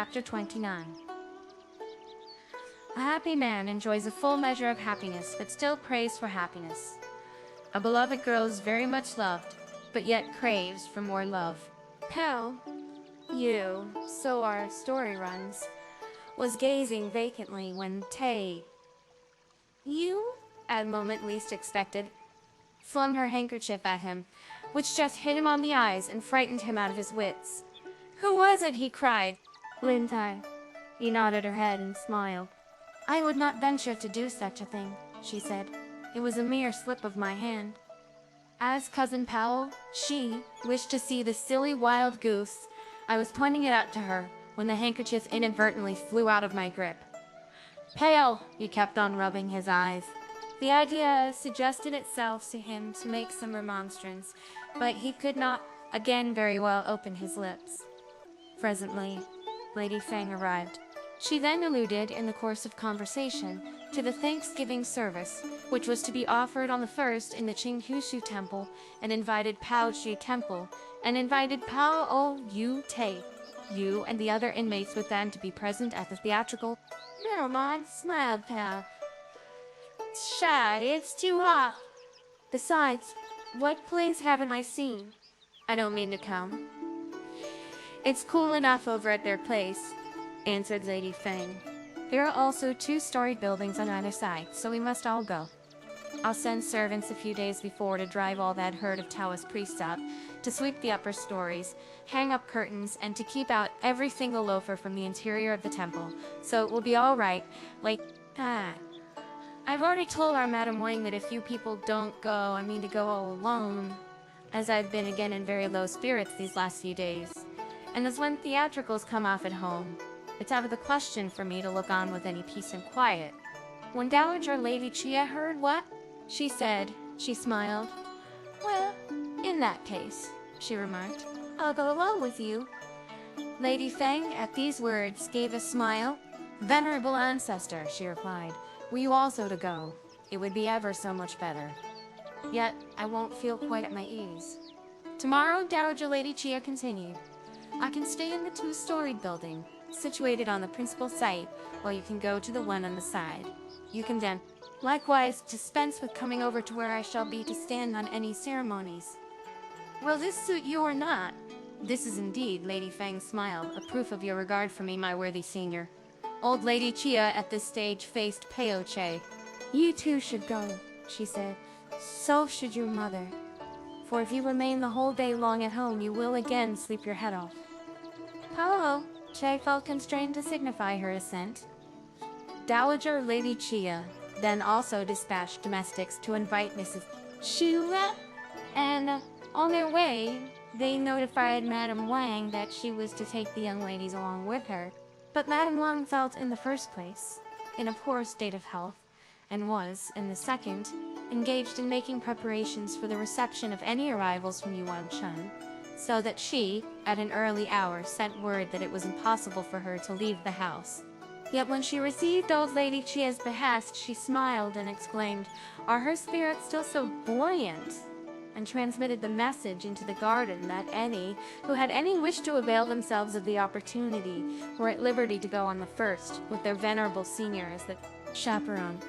Chapter 29. A happy man enjoys a full measure of happiness, but still prays for happiness. A beloved girl is very much loved, but yet craves for more love. Pal, you, so our story runs, was gazing vacantly when you, at a moment least expected, flung her handkerchief at him, which just hit him on the eyes and frightened him out of his wits. "Who was it?" he cried. "Lintai." He nodded her head and smiled. "I would not venture to do such a thing," she said. "It was a mere slip of my hand." As Cousin Powell, she wished to see the silly wild goose. I was pointing it out to her when the handkerchief inadvertently flew out of my grip. "Pale," he kept on rubbing his eyes. The idea suggested itself to him to make some remonstrance, but he could not again very well open his lips. Presently, Lady Fang arrived. She then alluded, in the course of conversation, to the Thanksgiving service, which was to be offered on the 1st in the Qinghushu Temple, and invited Pao Shi Temple, and invited Pao O Yu Te, you and the other inmates with them to be present at the theatrical. "Never mind," smiled Pao. "Shy, it's too hot. Besides, what plays haven't I seen? I don't mean to come." "It's cool enough over at their place," answered Lady Fang. "There are also 2-storied buildings on either side, so we must all go. I'll send servants a few days before to drive all that herd of Taoist priests out, to sweep the upper stories, hang up curtains, and to keep out every single loafer from the interior of the temple, so it will be all right, I've already told our Madam Wang that if you people don't go, I mean to go all alone, as I've been again in very low spirits these last few days. And as when theatricals come off at home, it's out of the question for me to look on with any peace and quiet." When Dowager Lady Chia heard what she said, she smiled. "Well, in that case," she remarked, "I'll go along with you." Lady Fang, at these words, gave a smile. "Venerable ancestor," she replied, "were you also to go, it would be ever so much better. Yet I won't feel quite at my ease." Tomorrow, Dowager Lady Chia continued, "I can stay in the 2-storied building, situated on the principal site, while you can go to the one on the side. You can then, likewise, dispense with coming over to where I shall be to stand on any ceremonies. Will this suit you or not?" "This is indeed," Lady Fang smiled, "a proof of your regard for me, my worthy senior." Old Lady Chia at this stage faced Peo Che. "You too should go," she said. "So should your mother. For if you remain the whole day long at home, you will again sleep your head off." "Hello," Che felt constrained to signify her assent. Dowager Lady Chia then also dispatched domestics to invite Mrs. Shula, and on their way, they notified Madam Wang that she was to take the young ladies along with her. But Madam Wang felt, in the first place, in a poor state of health, and was, in the second, engaged in making preparations for the reception of any arrivals from Yuan Chun, so that she, at an early hour, sent word that it was impossible for her to leave the house. Yet when she received old Lady Chia's behest, she smiled and exclaimed, "Are her spirits still so buoyant?" and transmitted the message into the garden that any who had any wish to avail themselves of the opportunity were at liberty to go on the 1st, with their venerable senior as the chaperone.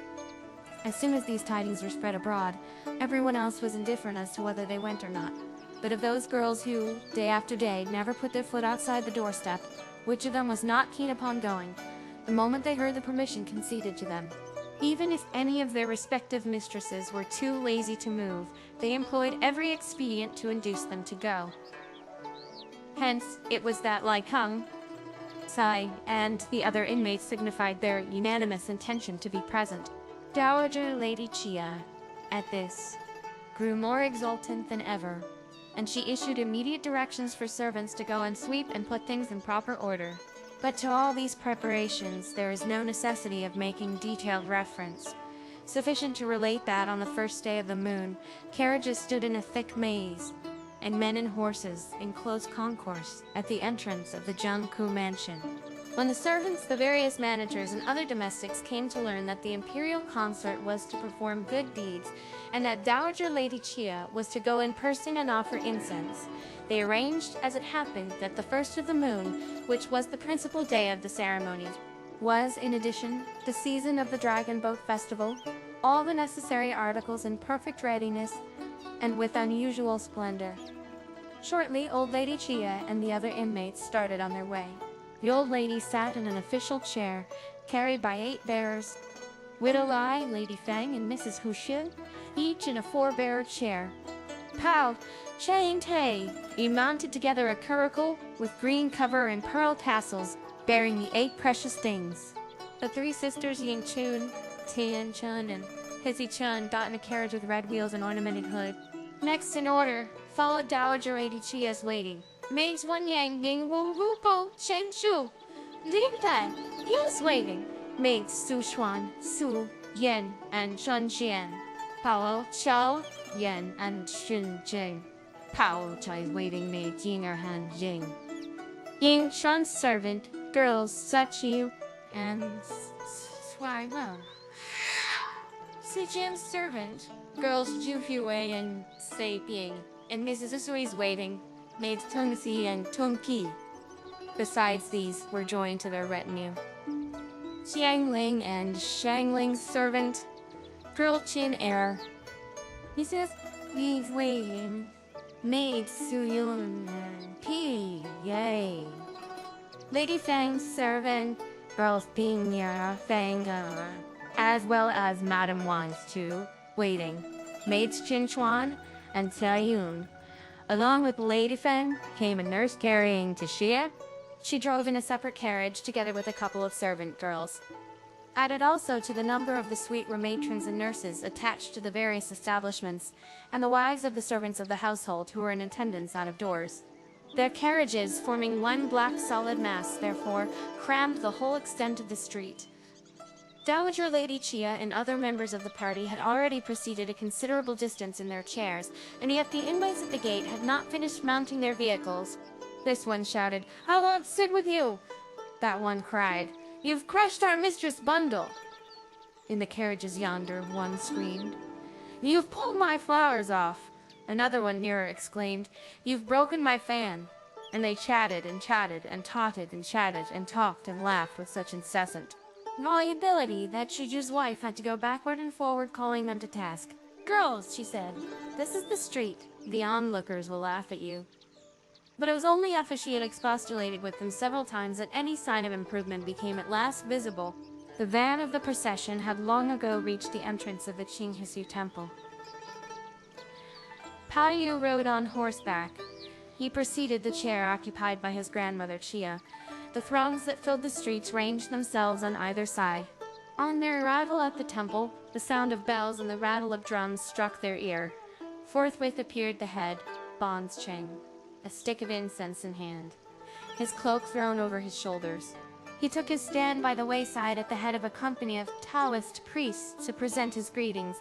As soon as these tidings were spread abroad, everyone else was indifferent as to whether they went or not. But of those girls who, day after day, never put their foot outside the doorstep, which of them was not keen upon going? The moment they heard the permission conceded to them, even if any of their respective mistresses were too lazy to move, they employed every expedient to induce them to go. Hence, it was that Lai Kung, Tsai, and the other inmates signified their unanimous intention to be present. Dowager Lady Chia, at this, grew more exultant than ever, and she issued immediate directions for servants to go and sweep and put things in proper order. But to all these preparations there is no necessity of making detailed reference. Sufficient to relate that on the 1st day of the moon, carriages stood in a thick maze, and men and horses in close concourse at the entrance of the Jiangku mansion. When the servants, the various managers, and other domestics came to learn that the imperial consort was to perform good deeds, and that Dowager Lady Chia was to go in person and offer incense, they arranged, as it happened, that the first of the moon, which was the principal day of the ceremonies, was, in addition, the season of the Dragon Boat Festival, all the necessary articles in perfect readiness, and with unusual splendor. Shortly, old Lady Chia and the other inmates started on their way. The old lady sat in an official chair, carried by 8 bearers. Widow Lai, Lady Feng, and Mrs. Huxin, each in a 4-bearer chair. Pao, Chang Tay, mounted together a curricle with green cover and pearl tassels, bearing the 8 precious things. The 3 sisters Ying Chun, Tian Chun, and Hizzy Chun got in a carriage with red wheels and ornamented hood. Next in order, followed Dowager Lady Chia's waiting. Maids Wan Yang, Ying Wu Wu Po, Chen Shu, Ling Tai, he was waiting. Maids Su Xuan, Su Yan, and Shun Xian. Pao Xiao, Yan, and Xun Jing. Pao Chai's waiting maid Ying Han Jing. Ying Shun's servant, girls Such and Swai Wen. Si Jian's servant, girls Ju Huey and Sei Bing, and Mrs. Sui's waiting, maids Tung Si and Tung Qi. Besides these were joined to their retinue Xiang Ling and Shang Ling's servant, girl Qin Er, Mrs. Li's waiting, maid Su Yun and Pi Yay. Lady Fang's servant, girls Ping Ya Fang, as well as Madame Wang's 2 waiting, maids Qin Chuan and Xia Yun. Along with Lady Feng came a nurse carrying Xia. She drove in a separate carriage together with a couple of servant girls. Added also to the number of the suite were matrons and nurses attached to the various establishments, and the wives of the servants of the household who were in attendance out of doors. Their carriages, forming one black solid mass, therefore, crammed the whole extent of the street. Dowager Lady Chia and other members of the party had already proceeded a considerable distance in their chairs, and yet the inmates at the gate had not finished mounting their vehicles. This one shouted, "I won't sit with you!" That one cried, "You've crushed our mistress' bundle!" In the carriages yonder, one screamed, "You've pulled my flowers off!" Another one nearer exclaimed, "You've broken my fan!" And they chatted and chatted and totted and chatted and talked and laughed with such incessant volubility that Shiju's wife had to go backward and forward calling them to task. "Girls," she said, "this is the street. The onlookers will laugh at you." But it was only after she had expostulated with them several times that any sign of improvement became at last visible. The van of the procession had long ago reached the entrance of the Qinghisu temple. Pao Yu rode on horseback. He preceded the chair occupied by his grandmother Chia. The throngs that filled the streets ranged themselves on either side. On their arrival at the temple, the sound of bells and the rattle of drums struck their ear. Forthwith appeared the head, Bon's Cheng, a stick of incense in hand, his cloak thrown over his shoulders. He took his stand by the wayside at the head of a company of Taoist priests to present his greetings.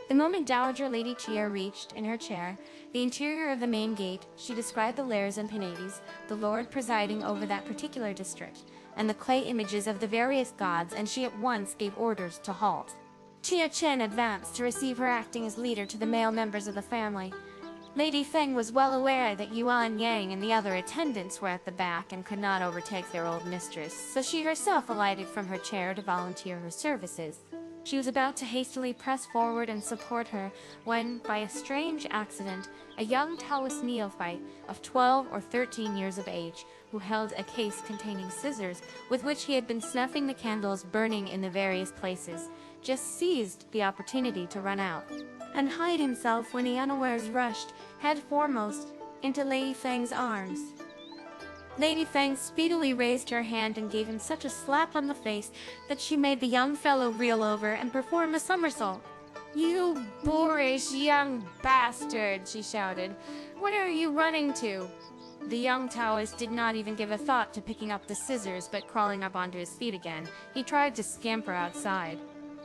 The moment Dowager Lady Chia reached, in her chair, the interior of the main gate, she described the Lairs and Penates, the lord presiding over that particular district, and the clay images of the various gods, and she at once gave orders to halt. Chia Chen advanced to receive her, acting as leader to the male members of the family. Lady Feng was well aware that Yuan Yang and the other attendants were at the back and could not overtake their old mistress, so she herself alighted from her chair to volunteer her services. She was about to hastily press forward and support her when, by a strange accident, a young Taoist neophyte of 12 or 13 years of age, who held a case containing scissors with which he had been snuffing the candles burning in the various places, just seized the opportunity to run out and hide himself when he unawares rushed, head foremost, into Lady Feng's arms. Lady Feng speedily raised her hand and gave him such a slap on the face that she made the young fellow reel over and perform a somersault. "You boorish young bastard!" she shouted. "Where are you running to?" The young Taoist did not even give a thought to picking up the scissors, but crawling up onto his feet again, he tried to scamper outside.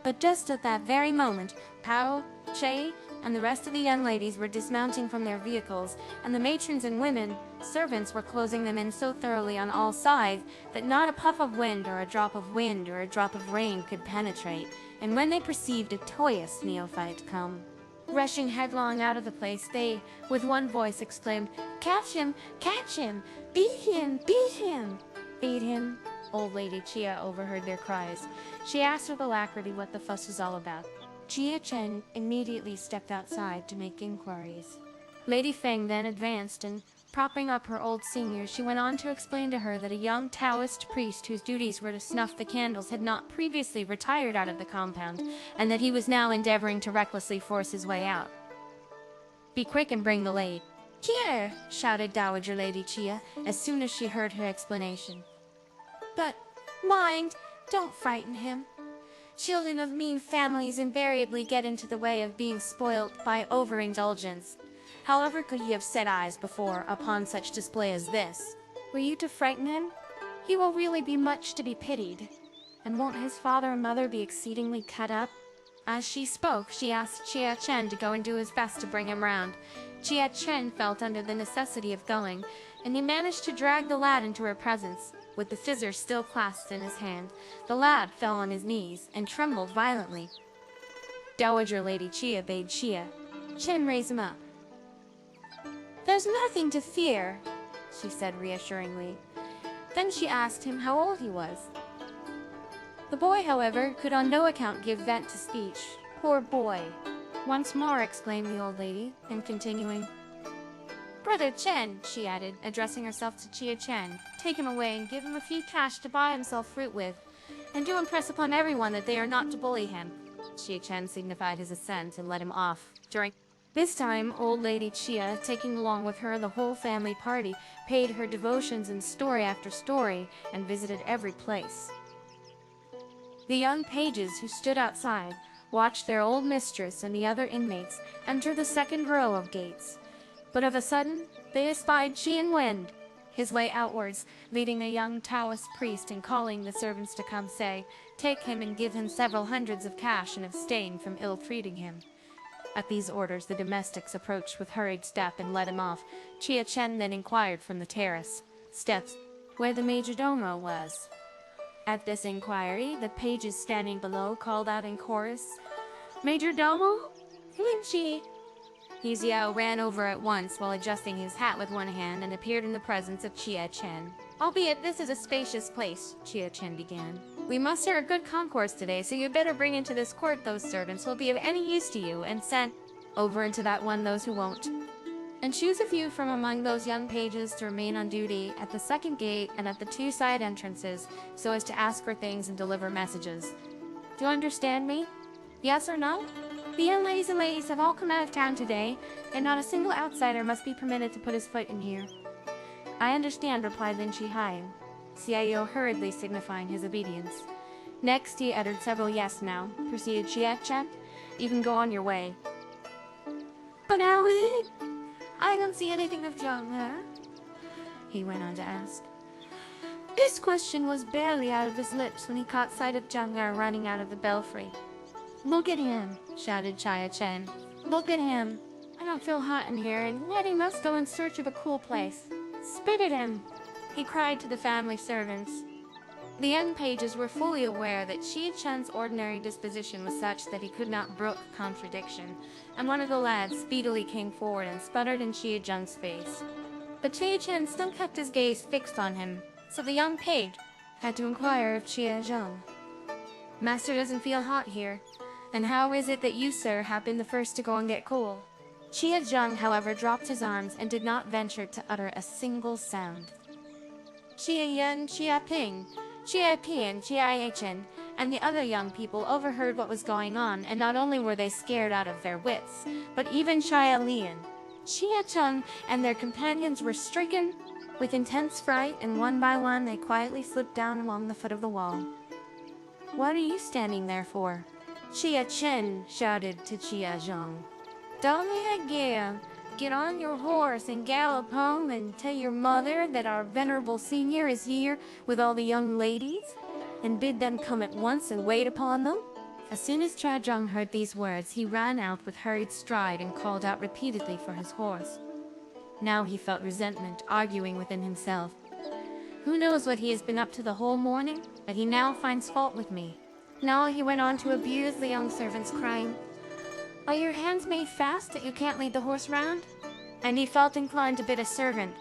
But just at that very moment, Pao, Che, and the rest of the young ladies were dismounting from their vehicles, and the matrons and women servants were closing them in so thoroughly on all sides that not a puff of wind or a drop of wind or a drop of rain could penetrate. And when they perceived a Taoist neophyte come rushing headlong out of the place, they, with one voice, exclaimed, catch him! Catch him! Beat him! Beat him! Beat him!" Old Lady Chia overheard their cries. She asked with alacrity what the fuss was all about. Chia Chen immediately stepped outside to make inquiries. Lady Feng then advanced and, propping up her old senior, she went on to explain to her that a young Taoist priest whose duties were to snuff the candles had not previously retired out of the compound, and that he was now endeavoring to recklessly force his way out. "Be quick and bring the lady." "Here!" shouted Dowager Lady Chia as soon as she heard her explanation. "But, mind, don't frighten him. Children of mean families invariably get into the way of being spoilt by overindulgence. However could he have set eyes before upon such display as this? Were you to frighten him, he will really be much to be pitied. And won't his father and mother be exceedingly cut up?" As she spoke, she asked Chia Chen to go and do his best to bring him round. Chia Chen felt under the necessity of going, and he managed to drag the lad into her presence. With the scissors still clasped in his hand, the lad fell on his knees and trembled violently. Dowager Lady Chia bade Chia Chen raise him up. "There's nothing to fear," she said reassuringly. Then she asked him how old he was. The boy, however, could on no account give vent to speech. "Poor boy!" once more exclaimed the old lady, and continuing, "Brother Chen," she added, addressing herself to Chia Chen, "take him away and give him a few cash to buy himself fruit with, and do impress upon everyone that they are not to bully him." Chia Chen signified his assent and led him off. During this time, old Lady Chia, taking along with her the whole family party, paid her devotions in story after story and visited every place. The young pages who stood outside watched their old mistress and the other inmates enter the second row of gates. But of a sudden, they espied Qian Wen, his way outwards, leading a young Taoist priest and calling the servants to come say, take him and give him several hundreds of cash and abstain from ill-treating him. At these orders, the domestics approached with hurried step and led him off. Chia Chen then inquired from the terrace steps where the majordomo was. At this inquiry, the pages standing below called out in chorus, "Majordomo? Linchi!" He Xiao ran over at once while adjusting his hat with one hand and appeared in the presence of Chia Chen. "Albeit this is a spacious place," Chia Chen began, "we muster a good concourse today, so you better bring into this court those servants who will be of any use to you, and send over into that one those who won't. And choose a few from among those young pages to remain on duty at the second gate and at the two side entrances, so as to ask for things and deliver messages. Do you understand me? Yes or no? The young ladies and ladies have all come out of town today, and not a single outsider must be permitted to put his foot in here." "I understand," replied Lin Chi. CIO hurriedly signifying his obedience. Next, he uttered several "yes now," proceeded Chia Chen. "You can go on your way." "But how is it? I don't see anything of Zhang he went on to ask. This question was barely out of his lips when he caught sight of Zhang running out of the belfry. "Look at him!" shouted Chia Chen. "Look at him! I don't feel hot in here, and yet he must go in search of a cool place. Spit at him!" he cried to the family servants. The young pages were fully aware that Chia Chen's ordinary disposition was such that he could not brook contradiction, and one of the lads speedily came forward and sputtered in Chia Zheng's face. But Chia Chen still kept his gaze fixed on him, so the young page had to inquire of Chia Zheng. "Master doesn't feel hot here. And how is it that you, sir, have been the first to go and get cool?" Chia Zheng, however, dropped his arms and did not venture to utter a single sound. Chia Yan, Chia Ping, Chia Pian, Chia Chen, and the other young people overheard what was going on, and not only were they scared out of their wits, but even Chia Lian, Chia Cheng, and their companions were stricken with intense fright, and one by one they quietly slipped down along the foot of the wall. "What are you standing there for?" Chia Chen shouted to Chia Zheng. "Don't let again. Get on your horse and gallop home and tell your mother that our venerable senior is here with all the young ladies, and bid them come at once and wait upon them. As soon as Cha Zheng heard these words, he ran out with hurried stride and called out repeatedly for his horse. Now he felt resentment, arguing within himself. Who knows what he has been up to the whole morning, but he now finds fault with me. Now he went on to abuse the young servants, crying, "Are your hands made fast that you can't lead the horse round?" And he felt inclined to bid a servant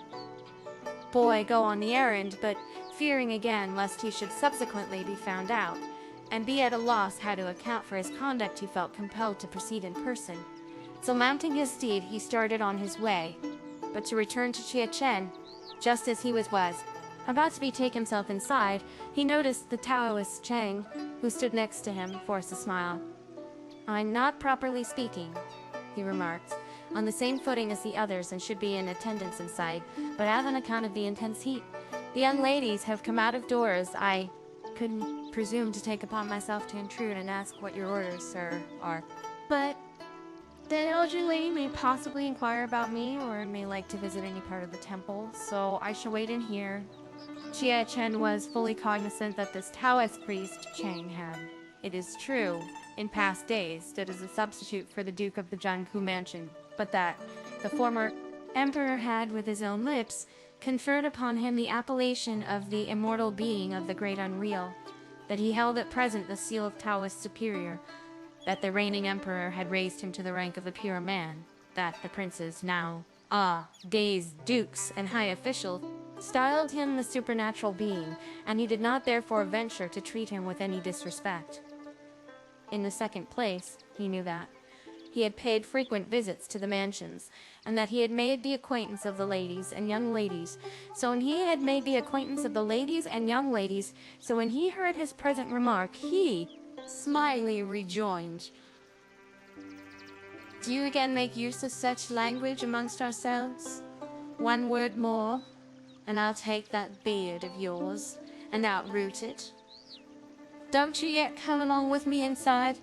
boy go on the errand, but fearing again lest he should subsequently be found out, and be at a loss how to account for his conduct, he felt compelled to proceed in person. So mounting his steed, he started on his way, but to return to Chia Chen, just as he was about to betake himself inside, he noticed the Taoist Chang, who stood next to him, forced a smile. "I'm not properly speaking," he remarked, "on the same footing as the others and should be in attendance inside, but as on account of the intense heat, the young ladies have come out of doors. I couldn't presume to take upon myself to intrude and ask what your orders, sir, are. But the elderly lady may possibly inquire about me or may like to visit any part of the temple, so I shall wait in here." Chia Chen was fully cognizant that this Taoist priest Chang had, it is true, in past days stood as a substitute for the Duke of the Jianghu mansion, but that the former emperor had, with his own lips, conferred upon him the appellation of the immortal being of the great unreal, that he held at present the seal of Taoist superior, that the reigning emperor had raised him to the rank of a pure man, that the princes now, days, dukes, and high officials, styled him the supernatural being, and he did not therefore venture to treat him with any disrespect. In the second place, he knew that he had paid frequent visits to the mansions, and that he had made the acquaintance of the ladies and young ladies. So when he heard his present remark, he smilingly rejoined, "Do you again make use of such language amongst ourselves? One word more, and I'll take that beard of yours and outroot it. Don't you yet come along with me inside?"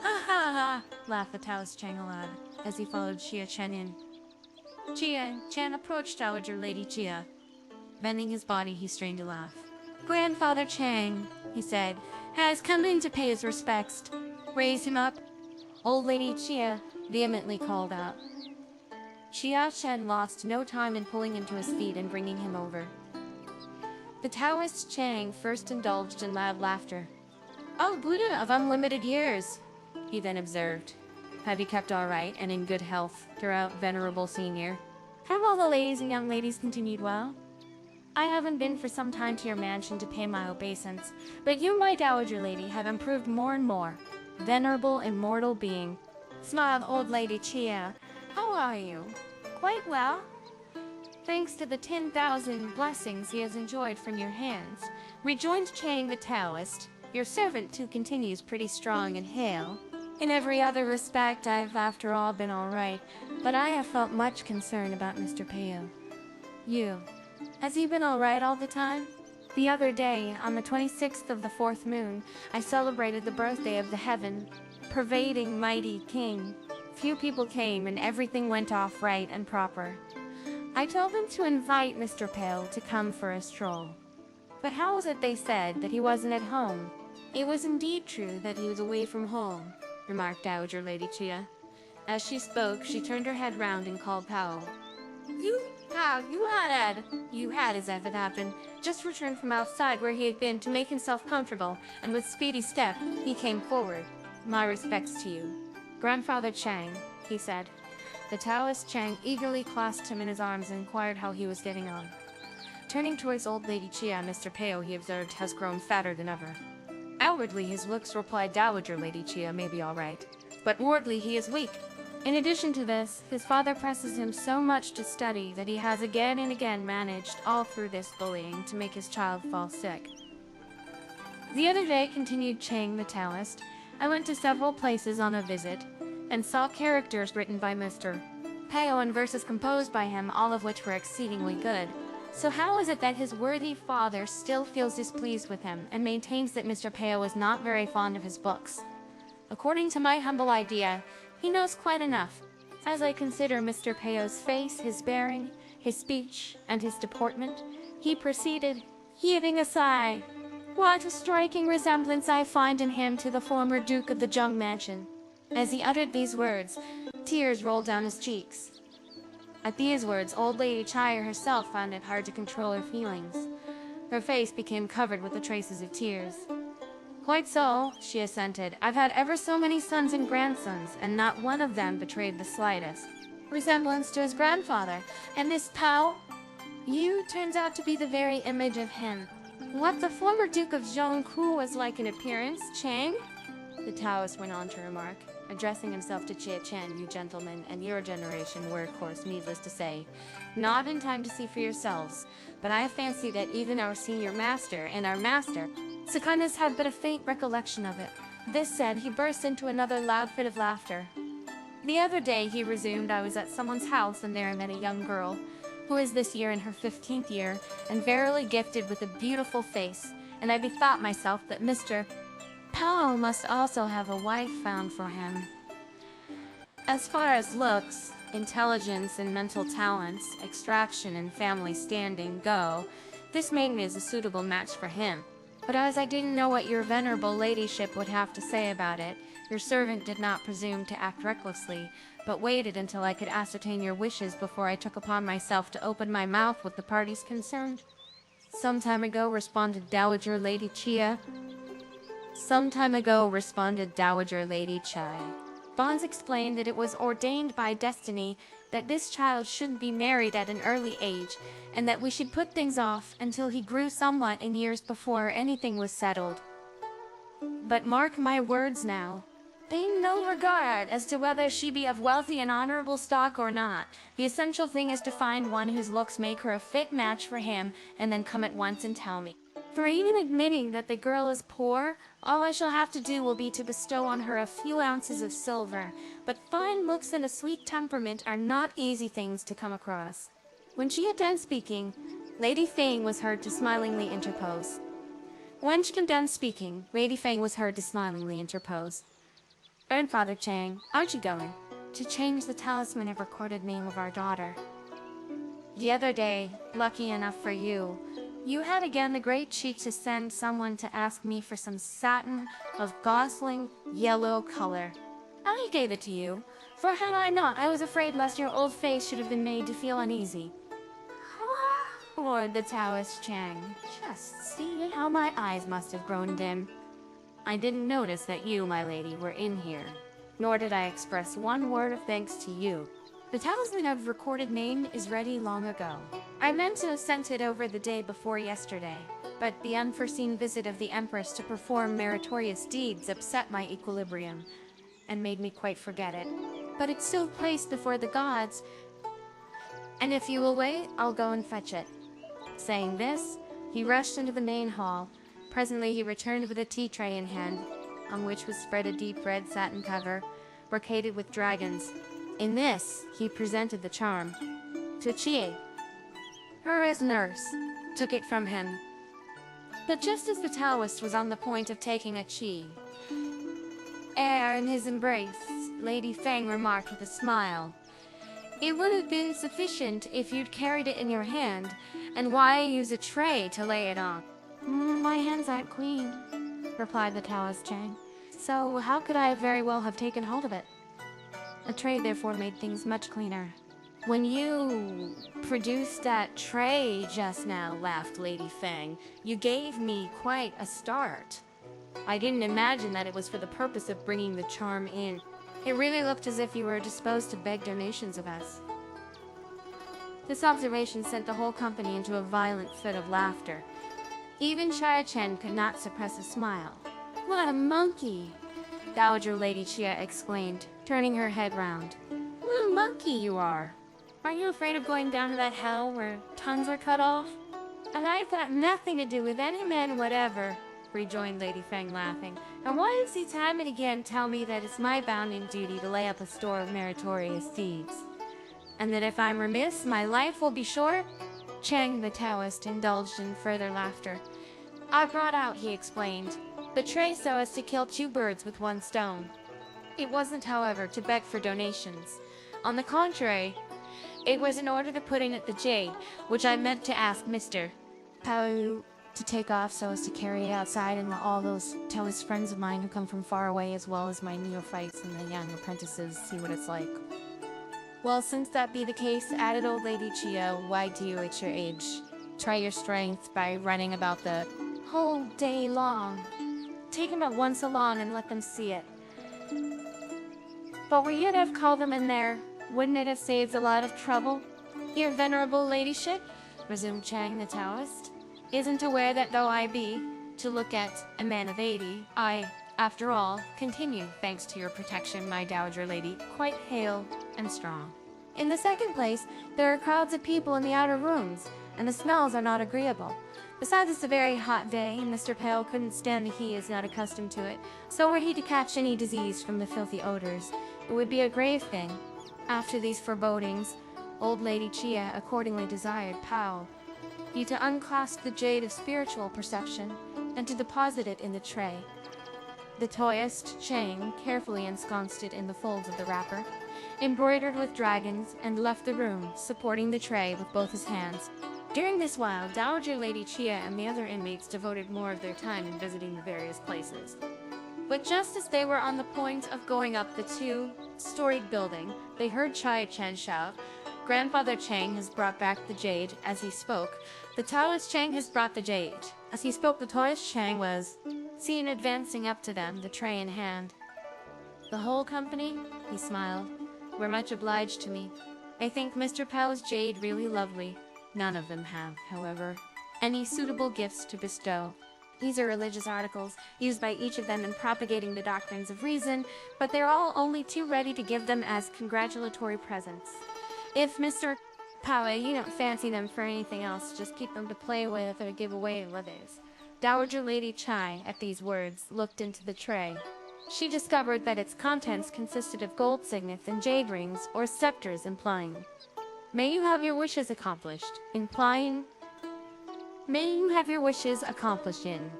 "Ha ha ha!" laughed the Taoist Chang aloud, as he followed Chia Chen in. Chia Chen approached Dowager Lady Chia. Bending his body, he strained to laugh. "Grandfather Chang," he said, "has come in to pay his respects. Raise him up," old Lady Chia vehemently called out. Chia Chen lost no time in pulling him to his feet and bringing him over. The Taoist Chang first indulged in loud laughter. "Oh, Buddha of unlimited years," he then observed. "Have you kept all right and in good health throughout, venerable senior? Have all the ladies and young ladies continued well? I haven't been for some time to your mansion to pay my obeisance, but you, my dowager lady, have improved more and more. Venerable immortal being," smiled old Lady Chia. "How are you?" "Quite well, thanks to the 10,000 blessings he has enjoyed from your hands," rejoined Chang the Taoist. "Your servant too continues pretty strong and hale. In every other respect I've after all been all right, but I have felt much concern about Mr. Peo. Has he been all right all the time? The other day, on the 26th of the 4th moon, I celebrated the birthday of the heaven-pervading mighty king. Few people came and everything went off right and proper. I told them to invite Mr. Pale to come for a stroll. But how was it they said that he wasn't at home?" "It was indeed true that he was away from home," remarked Dowager Lady Chia. As she spoke, she turned her head round and called Pao. You had, as if it happened, just returned from outside where he had been to make himself comfortable, and with speedy step, he came forward. "My respects to you, Grandfather Chang," he said. The Taoist Chang eagerly clasped him in his arms and inquired how he was getting on. Turning towards old Lady Chia, Mr. Peo, he observed, has grown fatter than ever. Outwardly, his looks, replied Dowager Lady Chia, may be all right, but inwardly he is weak. In addition to this, his father presses him so much to study that he has again and again managed, all through this bullying, to make his child fall sick. The other day, continued Chang the Taoist, I went to several places on a visit, and saw characters written by Mr. Peo and verses composed by him, all of which were exceedingly good. So how is it that his worthy father still feels displeased with him, and maintains that Mr. Peo is not very fond of his books? According to my humble idea, he knows quite enough. As I consider Mr. Peo's face, his bearing, his speech, and his deportment, he proceeded, heaving a sigh, What a striking resemblance I find in him to the former Duke of the Jung Mansion. As he uttered these words, tears rolled down his cheeks. At these words, old Lady Chaya herself found it hard to control her feelings. Her face became covered with the traces of tears. Quite so, she assented. I've had ever so many sons and grandsons, and not one of them betrayed the slightest resemblance to his grandfather. And this Pao? You turns out to be the very image of him. What the former Duke of Zhongku was like in appearance, Chang? The Taoist went on to remark, addressing himself to Chia Chen. You gentlemen and your generation were, of course, needless to say, not in time to see for yourselves, but I fancy that even our senior master and our master, Sakana's had but a faint recollection of it. This said, he burst into another loud fit of laughter. The other day, he resumed, I was at someone's house, and there I met a young girl, who is this year in her 15th year, and verily gifted with a beautiful face, and I bethought myself that Mr. Pao must also have a wife found for him. As far as looks, intelligence and mental talents, extraction and family standing go, this maiden is a suitable match for him. But as I didn't know what your venerable ladyship would have to say about it, your servant did not presume to act recklessly, but waited until I could ascertain your wishes before I took upon myself to open my mouth with the parties concerned. Some time ago, responded Dowager Lady Chia. Bonds explained that it was ordained by destiny that this child should be married at an early age, and that we should put things off until he grew somewhat in years before anything was settled. But mark my words now. Pay no regard as to whether she be of wealthy and honorable stock or not. The essential thing is to find one whose looks make her a fit match for him, and then come at once and tell me. For even admitting that the girl is poor, all I shall have to do will be to bestow on her a few ounces of silver. But fine looks and a sweet temperament are not easy things to come across. When she had done speaking, Lady Fang was heard to smilingly interpose. Grandfather Chang, aren't you going to change the talisman of recorded name of our daughter? The other day, lucky enough for you, you had again the great cheek to send someone to ask me for some satin of gosling yellow color. I gave it to you, for had I not, I was afraid lest your old face should have been made to feel uneasy. Lord the Taoist Chang, just see how my eyes must have grown dim. I didn't notice that you, my lady, were in here, nor did I express one word of thanks to you. The talisman of recorded name is ready long ago. I meant to have sent it over the day before yesterday, but the unforeseen visit of the Empress to perform meritorious deeds upset my equilibrium, and made me quite forget it. But it's still placed before the gods, and if you will wait, I'll go and fetch it. Saying this, he rushed into the main hall. Presently he returned with a tea tray in hand, on which was spread a deep red satin cover, brocaded with dragons. In this, he presented the charm to Chie. Her as nurse took it from him. But just as the Taoist was on the point of taking a Chi air in his embrace, Lady Fang remarked with a smile, "It would have been sufficient if you'd carried it in your hand, and why use a tray to lay it on?" My hands aren't clean," replied the Taoist Chang, "so how could I very well have taken hold of it?" A tray therefore made things much cleaner. "When you produced that tray just now," laughed Lady Fang, "you gave me quite a start. I didn't imagine that it was for the purpose of bringing the charm in. It really looked as if you were disposed to beg donations of us." This observation sent the whole company into a violent fit of laughter. Even Chia Chen could not suppress a smile. "What a monkey!" Dowager Lady Chia exclaimed, turning her head round. "What a monkey you are! Are you afraid of going down to that hell where tongues are cut off?" "And I've got nothing to do with any men whatever," rejoined Lady Fang, laughing. "And why does he time and again tell me that it's my bounden duty to lay up a store of meritorious deeds, and that if I'm remiss, my life will be short?" Chang the Taoist indulged in further laughter. "I brought out," he explained, "the tray so as to kill two birds with one stone. It wasn't, however, to beg for donations. On the contrary, it was in order to put in at the jade, which I meant to ask Mr. Pao to take off so as to carry it outside and let all those Taoist friends of mine who come from far away, as well as my neophytes and the young apprentices, see what it's like. Well, since that be the case, added old lady Chia, why do you at your age try your strength by running about the whole day long? Take them at once along and let them see it. But were you to have called them in there, wouldn't it have saved a lot of trouble? Your venerable ladyship, resumed Chang the Taoist, isn't aware that though I be, to look at, a man of 80, I, after all, continue, thanks to your protection, my dowager lady, quite hale and strong. In the second place, there are crowds of people in the outer rooms, and the smells are not agreeable. Besides, it's a very hot day, and Mr. Pale couldn't stand the heat, is not accustomed to it. So were he to catch any disease from the filthy odors, it would be a grave thing. After these forebodings, old lady Chia accordingly desired Pao, you to unclasp the jade of spiritual perception, and to deposit it in the tray. The Taoist Chang carefully ensconced it in the folds of the wrapper, embroidered with dragons, and left the room, supporting the tray with both his hands. During this while, Dowager Lady Chia and the other inmates devoted more of their time in visiting the various places. But just as they were on the point of going up the two-storied building, they heard Chai Chen shout, "Grandfather Chang has brought back the jade." As he spoke, the Taoist Chang has brought the jade. As he spoke, the Taoist Chang was seen advancing up to them, the tray in hand. The whole company, he smiled, were much obliged to me. I think Mr. Pao's jade really lovely. None of them have, however, any suitable gifts to bestow. These are religious articles, used by each of them in propagating the doctrines of reason, but they're all only too ready to give them as congratulatory presents. If Mr. Pao, you don't fancy them for anything else, just keep them to play with or give away to others. Dowager Lady Chai, at these words, looked into the tray. She discovered that its contents consisted of gold signets and jade rings, or scepters, implying, "May you have your wishes accomplished," implying, "May you have your wishes accomplished in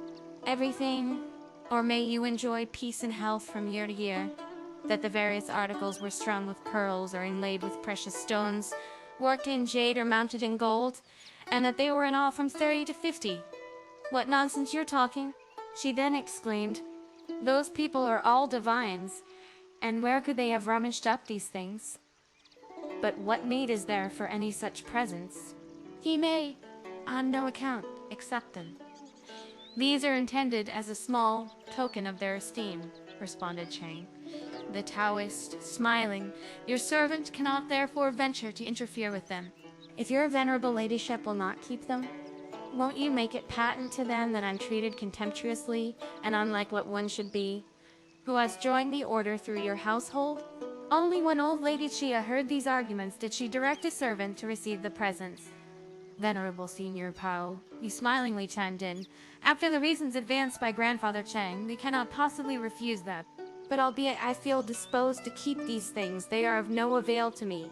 everything," or "May you enjoy peace and health from year to year." That the various articles were strung with pearls or inlaid with precious stones, worked in jade or mounted in gold, and that they were in all from 30 to 50. "What nonsense you're talking!" she then exclaimed. "Those people are all divines, and where could they have rummaged up these things? But what need is there for any such presents? He may, on no account, accept them. These are intended as a small token of their esteem," responded Chang. The Taoist, smiling, "Your servant cannot therefore venture to interfere with them. If your venerable ladyship will not keep them, won't you make it patent to them that I'm treated contemptuously and unlike what one should be, who has joined the order through your household?" Only when old Lady Chia heard these arguments did she direct a servant to receive the presents. "Venerable Senior Pao," he smilingly chimed in, "after the reasons advanced by Grandfather Chang, we cannot possibly refuse that. But albeit I feel disposed to keep these things, they are of no avail to me.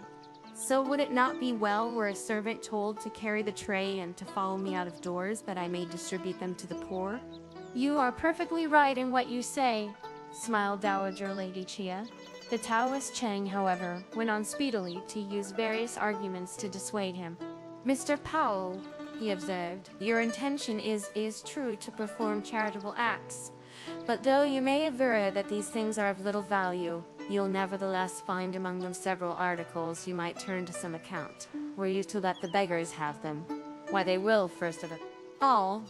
So would it not be well were a servant told to carry the tray and to follow me out of doors, that I may distribute them to the poor?" "You are perfectly right in what you say," smiled Dowager Lady Chia. The Taoist Chang, however, went on speedily to use various arguments to dissuade him. "Mr. Pao," he observed, "your intention is true to perform charitable acts. But though you may aver that these things are of little value, you'll nevertheless find among them several articles you might turn to some account, were you to let the beggars have them. Why, they will, first of all,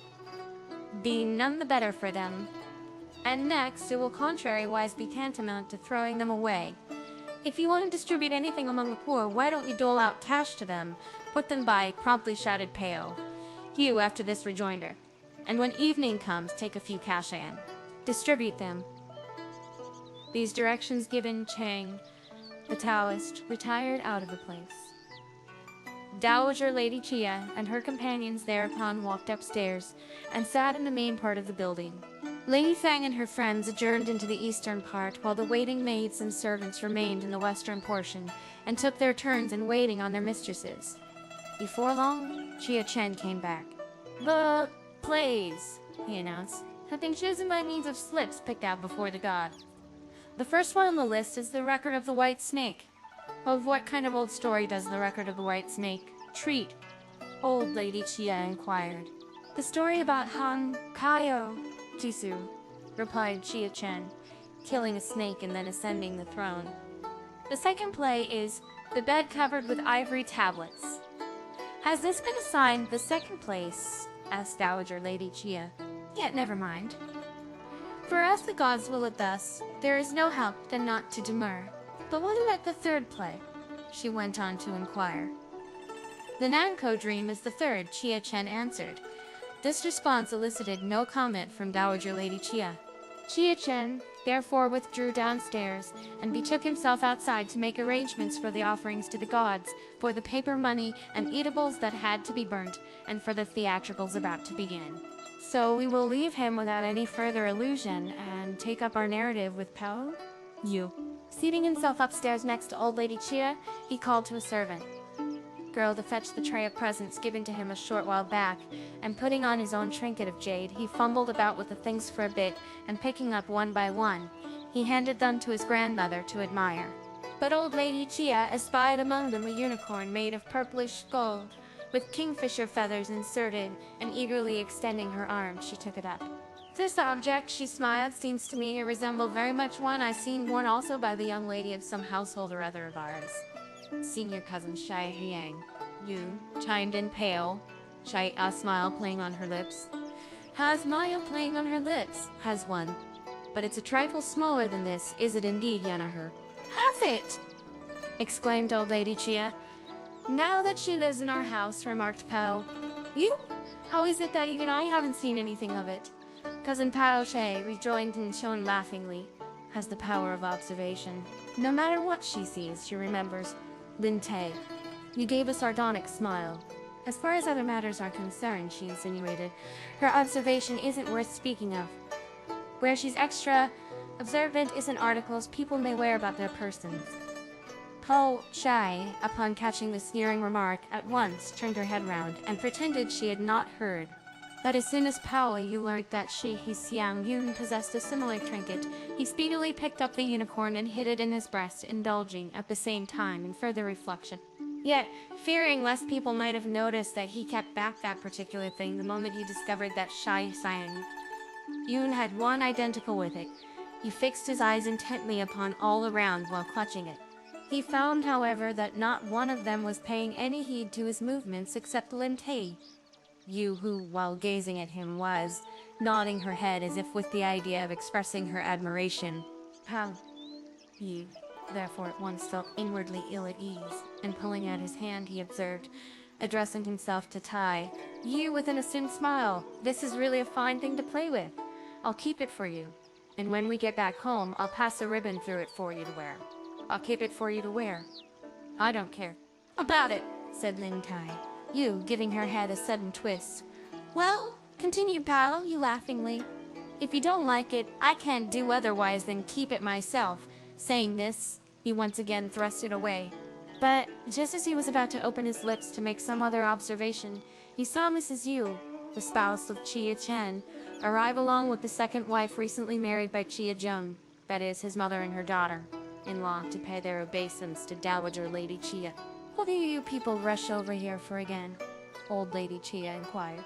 be none the better for them, and next, it will contrariwise be tantamount to throwing them away. If you want to distribute anything among the poor, why don't you dole out cash to them? Put them by," promptly shouted Pao. Hugh after this rejoinder. "And when evening comes, take a few cash in. Distribute them." These directions given, Chang, the Taoist, retired out of the place. Dowager Lady Chia and her companions thereupon walked upstairs and sat in the main part of the building. Lady Fang and her friends adjourned into the eastern part, while the waiting maids and servants remained in the western portion and took their turns in waiting on their mistresses. Before long, Chia Chen came back. "The plays," he announced, "have been chosen by means of slips picked out before the god. The first one on the list is The Record of the White Snake." "Of what kind of old story does The Record of the White Snake treat?" old Lady Chia inquired. The story about Han Kaio Jisoo, replied Chia Chen, killing a snake and then ascending the throne. The second play is The Bed Covered with Ivory Tablets. Has this been assigned the second place? Asked Dowager Lady Chia. Yet never mind. For us the gods will it thus, there is no help than not to demur. But what about the third play? She went on to inquire. The Nanko Dream is the third, Chia Chen answered. This response elicited no comment from Dowager Lady Chia. Chia Chen therefore withdrew downstairs and betook himself outside to make arrangements for the offerings to the gods, for the paper money and eatables that had to be burnt, and for the theatricals about to begin. So we will leave him without any further allusion and take up our narrative with Pao Yu. Seating himself upstairs next to old Lady Chia, he called to a servant girl to fetch the tray of presents given to him a short while back, and putting on his own trinket of jade, he fumbled about with the things for a bit, and picking up one by one, he handed them to his grandmother to admire. But old Lady Chia espied among them a unicorn made of purplish gold, with kingfisher feathers inserted, and eagerly extending her arms, she took it up. This object, she smiled, seems to me to resemble very much one I seen worn also by the young lady of some household or other of ours. Senior cousin Shai Yang Yu chimed in pale, Shai a smile playing on her lips. Has smile playing on her lips, has one. But it's a trifle smaller than this, is it indeed, Yanaher? Has it? Exclaimed old Lady Chia. Now that she lives in our house, remarked Pao. You? How is it that even I haven't seen anything of it? Cousin Pao Shay rejoined and shone laughingly. Has the power of observation. No matter what she sees, she remembers. Lin Tay. You gave a sardonic smile. As far as other matters are concerned, she insinuated, her observation isn't worth speaking of. Where she's extra observant is in articles people may wear about their persons. Po Shai, upon catching the sneering remark, at once turned her head round and pretended she had not heard. But as soon as Pao Yu learned that Xiang Yun possessed a similar trinket, he speedily picked up the unicorn and hid it in his breast, indulging at the same time in further reflection. Yet, fearing lest people might have noticed that he kept back that particular thing the moment he discovered that Xiang Yun had one identical with it, he fixed his eyes intently upon all around while clutching it. He found, however, that not one of them was paying any heed to his movements except Lin Tay. Yu, who, while gazing at him, was nodding her head as if with the idea of expressing her admiration. Pao Yu, therefore, at once felt inwardly ill at ease, and pulling out his hand, he observed, addressing himself to Tai, "You with an assumed smile. This is really a fine thing to play with. I'll keep it for you, and when we get back home, I'll pass a ribbon through it for you to wear. I'll keep it for you to wear. I don't care about it," said Lin Tai. Yu, giving her head a sudden twist. "Well," continued Pao Yu laughingly, "if you don't like it, I can't do otherwise than keep it myself." Saying this, he once again thrust it away. But just as he was about to open his lips to make some other observation, he saw Mrs. Yu, the spouse of Chia Chen, arrive along with the second wife recently married by Chia Jung, that is, his mother and her daughter-in-law, to pay their obeisance to Dowager Lady Chia. "What do you people rush over here for again?" old Lady Chia inquired.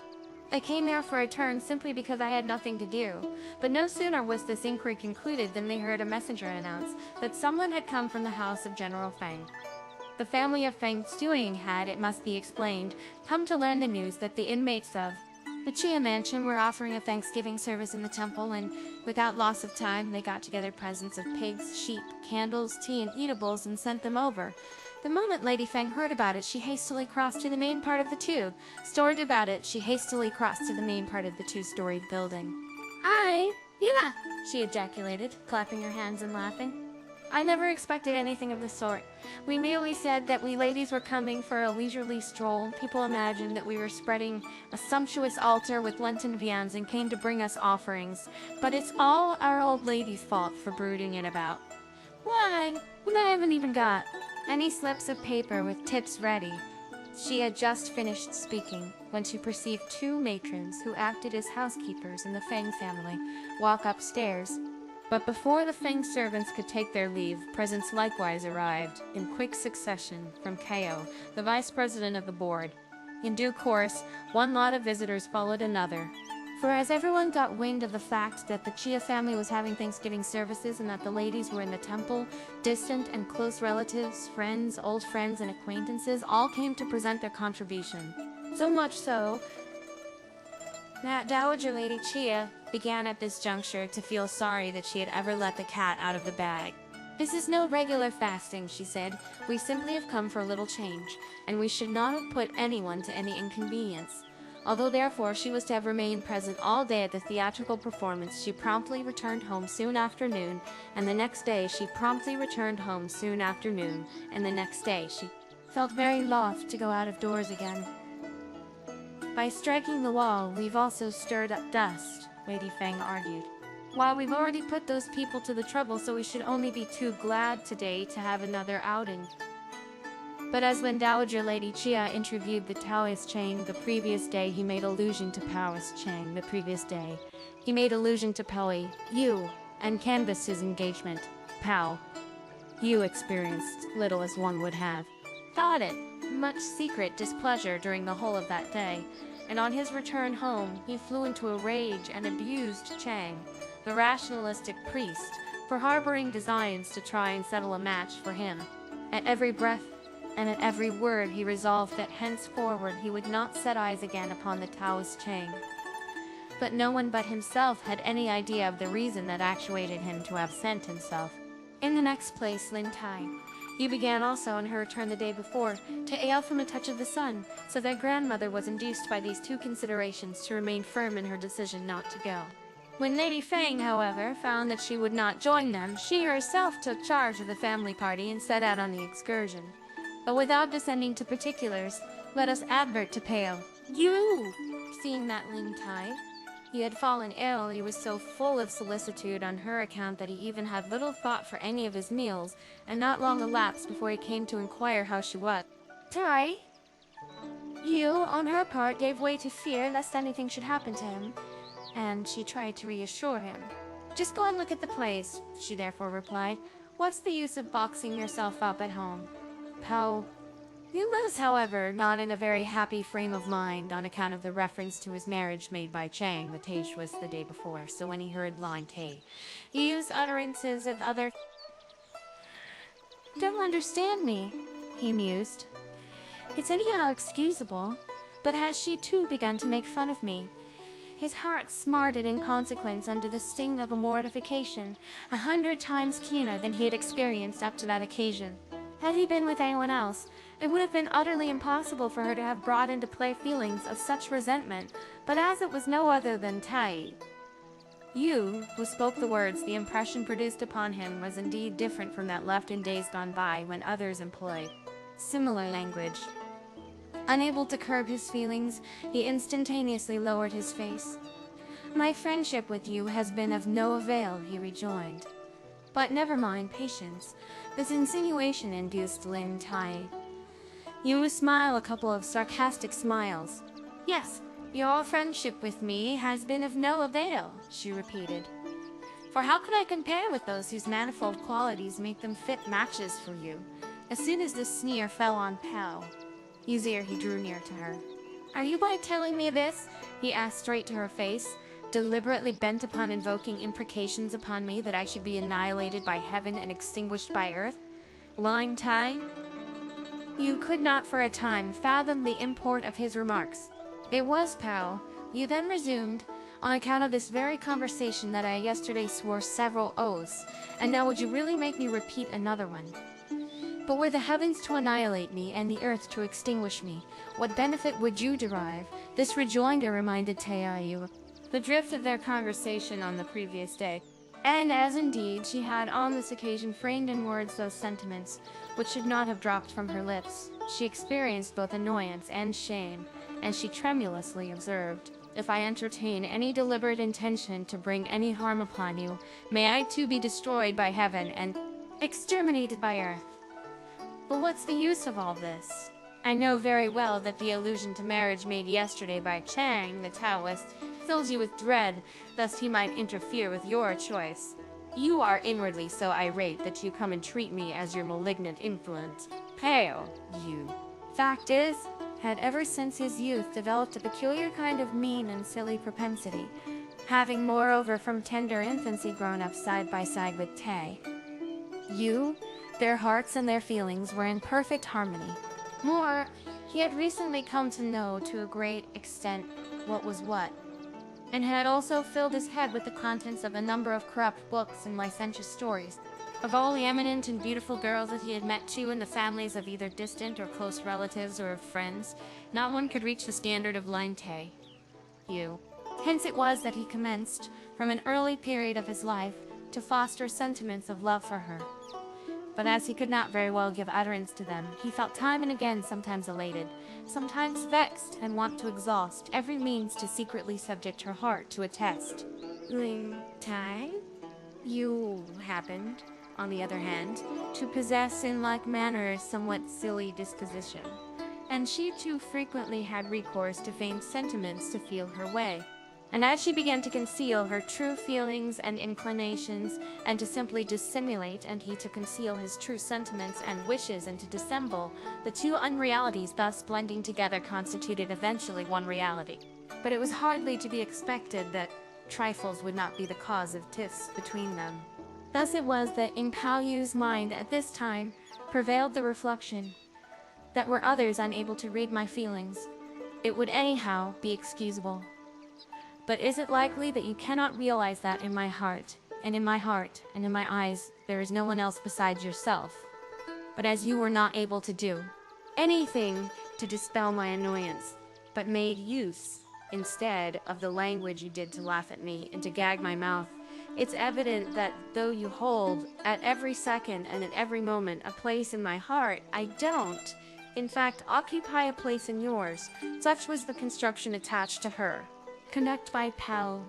"I came here for a turn simply because I had nothing to do." But no sooner was this inquiry concluded than they heard a messenger announce that someone had come from the house of General Feng. The family of Feng Stuing had, it must be explained, come to learn the news that the inmates of the Chia mansion were offering a Thanksgiving service in the temple, and without loss of time they got together presents of pigs, sheep, candles, tea, and eatables and sent them over. The moment Lady Feng heard about it, she hastily crossed to the main part of the two-storied building. Yeah, she ejaculated, clapping her hands and laughing. "I never expected anything of the sort. We merely said that we ladies were coming for a leisurely stroll. People imagined that we were spreading a sumptuous altar with Lenten viands and came to bring us offerings. But it's all our old lady's fault for brooding it about. Why, I haven't even got any slips of paper with tips ready." She had just finished speaking when she perceived two matrons who acted as housekeepers in the Feng family walk upstairs. But before the Feng servants could take their leave, presents likewise arrived, in quick succession, from Kao, the vice president of the board. In due course, one lot of visitors followed another. For as everyone got wind of the fact that the Chia family was having Thanksgiving services and that the ladies were in the temple, distant and close relatives, friends, old friends, and acquaintances all came to present their contribution. So much so that Dowager Lady Chia began at this juncture to feel sorry that she had ever let the cat out of the bag. "This is no regular fasting," she said. "We simply have come for a little change, and we should not have put anyone to any inconvenience." Although therefore she was to have remained present all day at the theatrical performance, she promptly returned home soon after noon, and the next day she felt very loth to go out of doors again. "By striking the wall, we've also stirred up dust," Lady Feng argued. "Why, we've already put those people to the trouble, so we should only be too glad today to have another outing." But as when Dowager Lady Chia interviewed the Taoist Chang the previous day, he made allusion to Taoist Chang the previous day. He made allusion to Pei Yu and canvassed his engagement. Pao Yu experienced little as one would have thought it, much secret displeasure during the whole of that day, and on his return home he flew into a rage and abused Chang, the rationalistic priest, for harboring designs to try and settle a match for him. At every breath and at every word he resolved that henceforward he would not set eyes again upon the Taoist Chang. But no one but himself had any idea of the reason that actuated him to absent himself. In the next place, Lin Tai. You began also on her return the day before to ail from a touch of the sun, so that grandmother was induced by these two considerations to remain firm in her decision not to go. When Lady Feng, however, found that she would not join them, she herself took charge of the family party and set out on the excursion. But without descending to particulars, let us advert to Pale. You! Seeing that Lin Tai, he had fallen ill, he was so full of solicitude on her account that he even had little thought for any of his meals, and not long elapsed before he came to inquire how she was. Tai, you, on her part, gave way to fear lest anything should happen to him, and she tried to reassure him. "Just go and look at the plays," she therefore replied. "What's the use of boxing yourself up at home?" Pao Yu was, however, not in a very happy frame of mind on account of the reference to his marriage made by Chang the Taoist the day before, so when he heard Lin Tai use utterances of other "Don't understand me," he mused. "It's anyhow excusable, but has she too begun to make fun of me?" His heart smarted in consequence under the sting of a mortification 100 times keener than he had experienced up to that occasion. Had he been with anyone else, it would have been utterly impossible for her to have brought into play feelings of such resentment, but as it was no other than Tai Yu who spoke the words, the impression produced upon him was indeed different from that left in days gone by when others employed similar language. Unable to curb his feelings, he instantaneously lowered his face. "My friendship with you has been of no avail," he rejoined. "But never mind, patience." This insinuation induced Lin Tai Yu to smile a couple of sarcastic smiles. "Yes, your friendship with me has been of no avail," she repeated. "For how could I compare with those whose manifold qualities make them fit matches for you?" As soon as this sneer fell on Pao Yu's ear, he drew near to her. "Are you by telling me this?" he asked straight to her face, deliberately bent upon invoking imprecations upon me that I should be annihilated by heaven and extinguished by earth. Lin Tai Yu could not for a time fathom the import of his remarks. "It was, Pao," Yu then resumed, "on account of this very conversation that I yesterday swore several oaths, and now would you really make me repeat another one? But were the heavens to annihilate me and the earth to extinguish me, what benefit would you derive?" This rejoinder reminded Tai Yu the drift of their conversation on the previous day, and as indeed she had on this occasion framed in words those sentiments which should not have dropped from her lips, she experienced both annoyance and shame, and she tremulously observed, "If I entertain any deliberate intention to bring any harm upon you, may I too be destroyed by heaven and exterminated by earth. But what's the use of all this? I know very well that the allusion to marriage made yesterday by Chang the Taoist fills you with dread, lest he might interfere with your choice. You are inwardly so irate that you come and treat me as your malignant influence. Pale, you. Fact is, had ever since his youth developed a peculiar kind of mean and silly propensity, having moreover from tender infancy grown up side by side with Tay. Their hearts and their feelings were in perfect harmony. More, he had recently come to know to a great extent what was what, and had also filled his head with the contents of a number of corrupt books and licentious stories. Of all the eminent and beautiful girls that he had met too in the families of either distant or close relatives or of friends, not one could reach the standard of Line Tay. Hence it was that he commenced, from an early period of his life, to foster sentiments of love for her. But as he could not very well give utterance to them, he felt time and again sometimes elated, sometimes vexed, and wont to exhaust every means to secretly subject her heart to a test. Ling Tai, you happened, on the other hand, to possess in like manner a somewhat silly disposition, and she too frequently had recourse to feigned sentiments to feel her way. And as she began to conceal her true feelings and inclinations, and to simply dissimulate, and he to conceal his true sentiments and wishes and to dissemble, the two unrealities thus blending together constituted eventually one reality. But it was hardly to be expected that trifles would not be the cause of tiffs between them. Thus it was that in Pao Yu's mind at this time prevailed the reflection that were others unable to read my feelings, it would anyhow be excusable. But is it likely that you cannot realize that in my heart, and in my heart, and in my eyes, there is no one else besides yourself? But as you were not able to do anything to dispel my annoyance, but made use, instead of the language you did to laugh at me and to gag my mouth, it's evident that though you hold, at every second and at every moment, a place in my heart, I don't, in fact, occupy a place in yours. Such was the construction attached to her. Connect by Pao.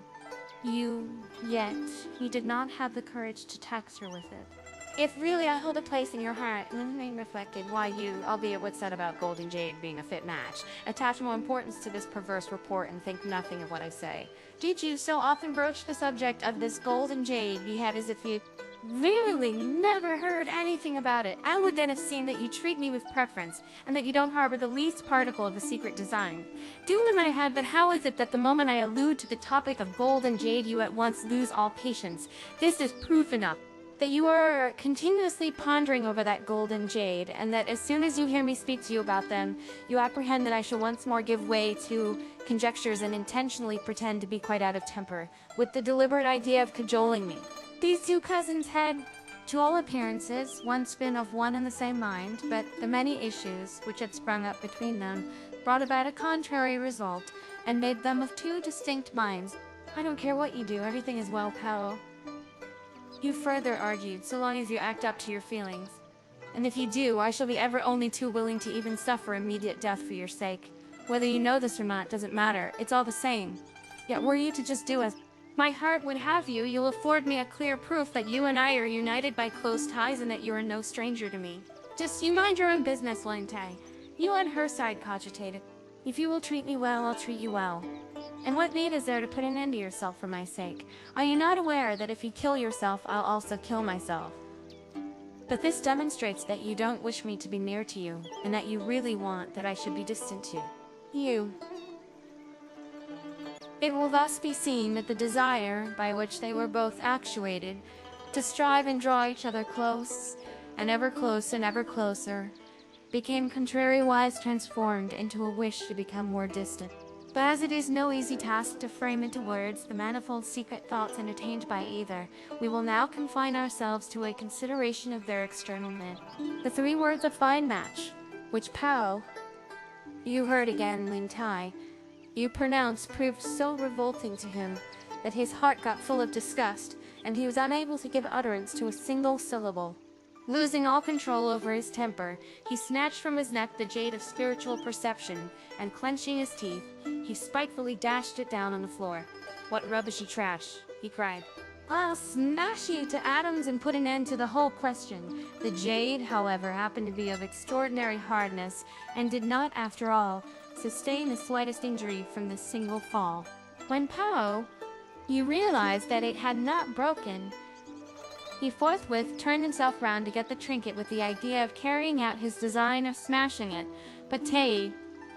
Yet, he did not have the courage to tax her with it. If really I hold a place in your heart, Lin reflected why you, albeit what's said about Gold and Jade being a fit match, attach more importance to this perverse report and think nothing of what I say. Did you so often broach the subject of this Gold and Jade, you had as if you really never heard anything about it? I would then have seen that you treat me with preference, and that you don't harbor the least particle of a secret design. Do in my head, but how is it that the moment I allude to the topic of Gold and Jade, you at once lose all patience? This is proof enough that you are continuously pondering over that Gold and Jade, and that as soon as you hear me speak to you about them, you apprehend that I shall once more give way to conjectures and intentionally pretend to be quite out of temper, with the deliberate idea of cajoling me. These two cousins had, to all appearances, once been of one and the same mind, but the many issues which had sprung up between them brought about a contrary result, and made them of two distinct minds. I don't care what you do, everything is well, Pao. You further argued, so long as you act up to your feelings. And if you do, I shall be ever only too willing to even suffer immediate death for your sake. Whether you know this or not doesn't matter, it's all the same. Yet were you to just do as my heart would have you, you'll afford me a clear proof that you and I are united by close ties and that you are no stranger to me. Just you mind your own business, Lin Tai. You on her side cogitated. If you will treat me well, I'll treat you well. And what need is there to put an end to yourself for my sake? Are you not aware that if you kill yourself, I'll also kill myself? But this demonstrates that you don't wish me to be near to you, and that you really want that I should be distant to you. It will thus be seen that the desire, by which they were both actuated, to strive and draw each other close, and ever closer, became contrariwise transformed into a wish to become more distant. But as it is no easy task to frame into words the manifold secret thoughts entertained by either, we will now confine ourselves to a consideration of their external men. The three words of fine match, which Pao, you heard again, Ling Tai, you pronounced, proved so revolting to him that his heart got full of disgust, and he was unable to give utterance to a single syllable. Losing all control over his temper, he snatched from his neck the jade of spiritual perception, and clenching his teeth, he spitefully dashed it down on the floor. "What rubbishy trash!" he cried. "I'll smash you to atoms and put an end to the whole question." The jade, however, happened to be of extraordinary hardness, and did not, after all, sustain the slightest injury from this single fall. When Pao, you realized that it had not broken, he forthwith turned himself round to get the trinket with the idea of carrying out his design of smashing it, but Tay,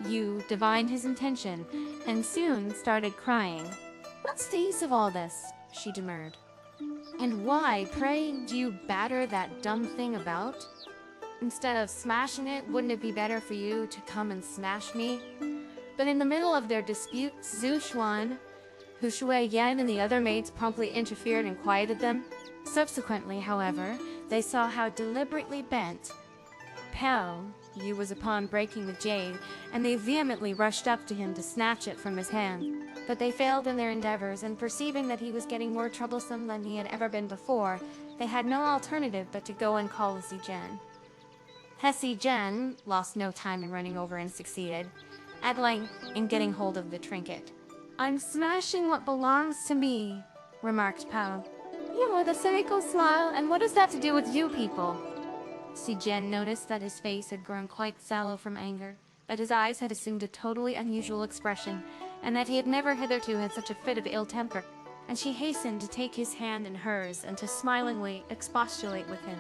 Yu divined his intention and soon started crying. "What's the use of all this?" she demurred. "And why, pray, do you batter that dumb thing about? Instead of smashing it, wouldn't it be better for you to come and smash me?" But in the middle of their dispute, Zhu Xuan, Hu Shui Yan, and the other maids promptly interfered and quieted them. Subsequently, however, they saw how deliberately bent Pao Yu was upon breaking the jade, and they vehemently rushed up to him to snatch it from his hand. But they failed in their endeavors, and perceiving that he was getting more troublesome than he had ever been before, they had no alternative but to go and call Zijian. Zijian lost no time in running over and succeeded, at length, in getting hold of the trinket. "I'm smashing what belongs to me," remarked Pao. "You with a cynical smile, and what has that to do with you people?" Zijian noticed that his face had grown quite sallow from anger, that his eyes had assumed a totally unusual expression, and that he had never hitherto had such a fit of ill temper, and she hastened to take his hand in hers and to smilingly expostulate with him.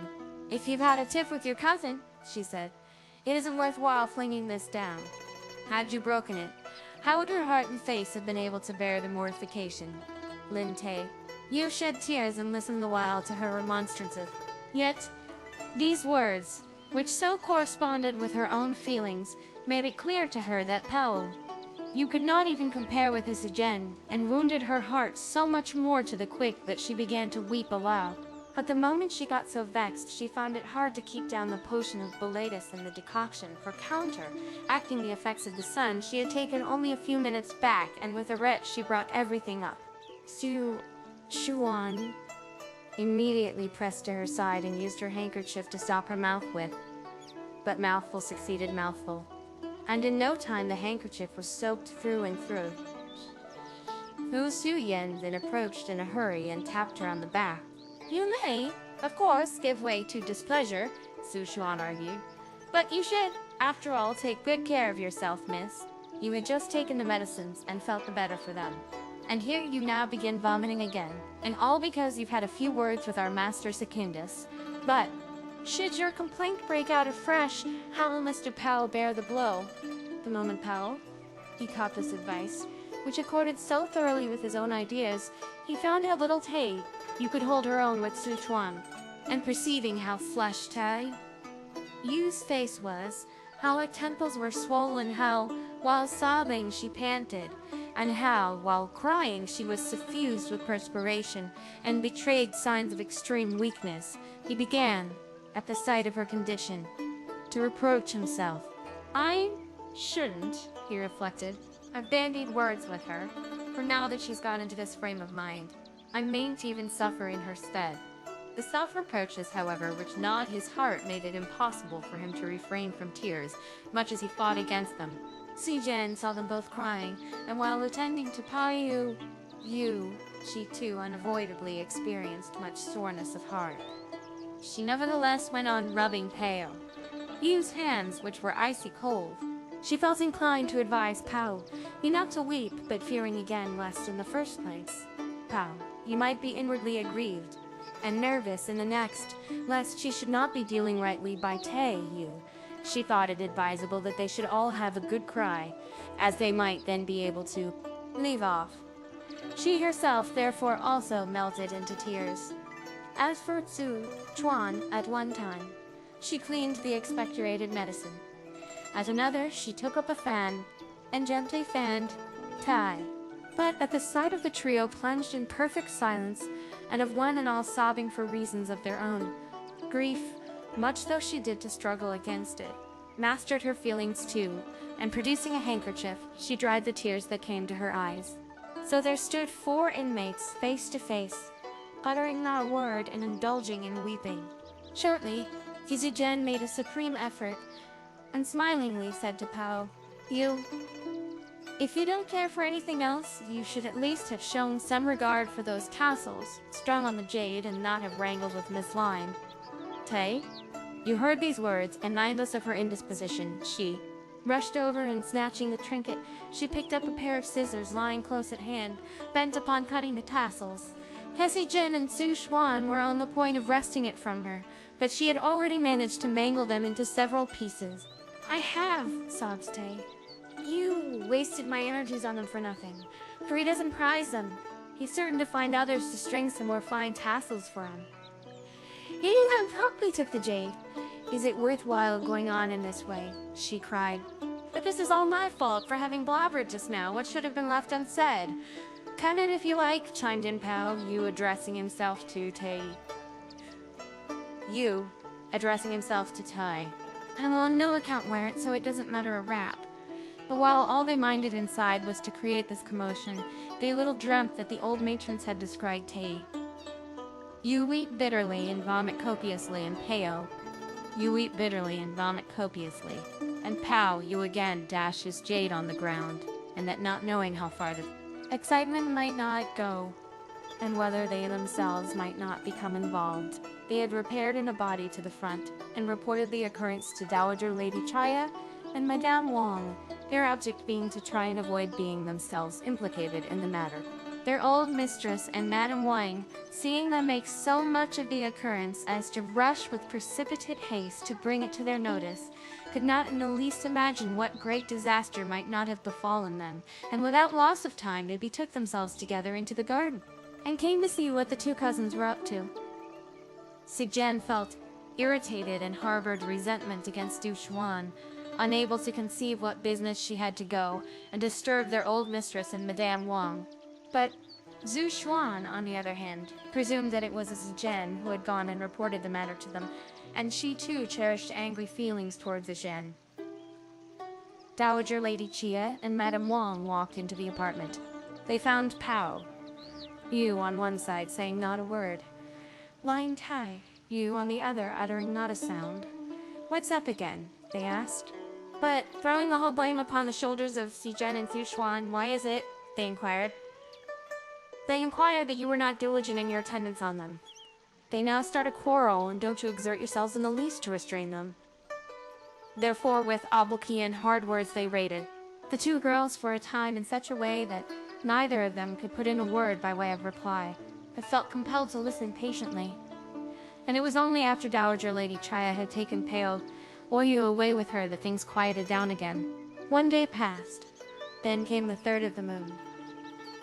"If you've had a tiff with your cousin," she said, "it isn't worthwhile flinging this down. Had you broken it, how would her heart and face have been able to bear the mortification?" Lin Tay, you shed tears and listened the while to her remonstrances. Yet these words, which so corresponded with her own feelings, made it clear to her that Pao Yu could not even compare with his Zijian, and wounded her heart so much more to the quick that she began to weep aloud. But the moment she got so vexed, she found it hard to keep down the potion of Boletus in the decoction, for acting the effects of the sun, she had taken only a few minutes back, and with a retch she brought everything up. Zhu Xuan immediately pressed to her side and used her handkerchief to stop her mouth with. But mouthful succeeded mouthful, and in no time the handkerchief was soaked through and through. Hu Suyen then approached in a hurry and tapped her on the back. "You may, of course, give way to displeasure," Zhu Xuan argued, "but you should, after all, take good care of yourself, miss. You had just taken the medicines and felt the better for them. And here you now begin vomiting again, and all because you've had a few words with our master Secundus. But should your complaint break out afresh, how will Mr. Pao bear the blow?" The moment Pao caught this advice, which accorded so thoroughly with his own ideas, he found how little Tay Yu could hold her own with Sichuan, and perceiving how flushed Tai Yu's face was, how her temples were swollen, how, while sobbing, she panted, and how, while crying, she was suffused with perspiration and betrayed signs of extreme weakness, he began, at the sight of her condition, to reproach himself. "I shouldn't," he reflected, "have bandied words with her, for now that she's got into this frame of mind, I mayn't even suffer in her stead." The self-reproaches, however, which gnawed his heart made it impossible for him to refrain from tears, much as he fought against them. Zijian saw them both crying, and while attending to Pao Yu, she too unavoidably experienced much soreness of heart. She nevertheless went on rubbing Pao Yu's hands, which were icy cold. She felt inclined to advise Pao Yu not to weep, but fearing again lest in the first place Pao Yu might be inwardly aggrieved and nervous in the next, lest she should not be dealing rightly by Tay Yu, she thought it advisable that they should all have a good cry, as they might then be able to leave off. She herself therefore also melted into tears. As for Zhu Chuan, at one time, she cleaned the expectorated medicine. At another, she took up a fan and gently fanned Tai. But at the sight of the trio plunged in perfect silence, and of one and all sobbing for reasons of their own, grief, much though she did to struggle against it, mastered her feelings too, and producing a handkerchief, she dried the tears that came to her eyes. So there stood 4 inmates face to face, uttering not a word and indulging in weeping. Shortly, Zijian made a supreme effort, and smilingly said to Pao Yu, "If you don't care for anything else, you should at least have shown some regard for those castles, strung on the jade, and not have wrangled with Miss Lime." Tay Yu heard these words, and mindless of her indisposition, she rushed over and snatching the trinket, she picked up a pair of scissors lying close at hand, bent upon cutting the tassels. Zijian and Zhu Xuan were on the point of wresting it from her, but she had already managed to mangle them into several pieces. "I have," sobbed Tay. You wasted my energies on him for nothing, for he doesn't prize them. He's certain to find others to string some more fine tassels for him. He promptly took the jade. Is it worthwhile going on in this way? She cried. But this is all my fault for having blabbered just now. What should have been left unsaid? Cut it if you like, chimed in Pao, you addressing himself to Tai. You, addressing himself to Tai. I will on no account wear it, so it doesn't matter a rap. But while all they minded inside was to create this commotion, they little dreamt that the old matrons had described Tai. You weep bitterly and vomit copiously, and Pao. You weep bitterly and vomit copiously. And Pao, you again dash his jade on the ground, and that not knowing how far the excitement might not go, and whether they themselves might not become involved, they had repaired in a body to the front, and reported the occurrence to Dowager Lady Chaya and Madame Wang, their object being to try and avoid being themselves implicated in the matter. Their old mistress and Madame Wang, seeing them make so much of the occurrence as to rush with precipitate haste to bring it to their notice, could not in the least imagine what great disaster might not have befallen them, and without loss of time they betook themselves together into the garden, and came to see what the two cousins were up to. Sijen felt irritated and harbored resentment against Du Xuan, unable to conceive what business she had to go and disturb their old mistress and Madame Wang. But Zhu Xuan, on the other hand, presumed that it was Zhen who had gone and reported the matter to them, and she too cherished angry feelings towards Zhen. Dowager Lady Chia and Madame Wang walked into the apartment. They found Pao, Yu on one side saying not a word, lying Tai, Yu on the other uttering not a sound. What's up again? They asked. But throwing the whole blame upon the shoulders of Zhen and Zhu Xuan, why is it? They inquired. They inquired that you were not diligent in your attendance on them. They now start a quarrel, and don't you exert yourselves in the least to restrain them. Therefore, with obloquy and hard words they rated the two girls for a time in such a way that neither of them could put in a word by way of reply, but felt compelled to listen patiently. And it was only after Dowager Lady Chaya had taken Pao Oyu away with her that things quieted down again. One day passed. Then came the third of the moon.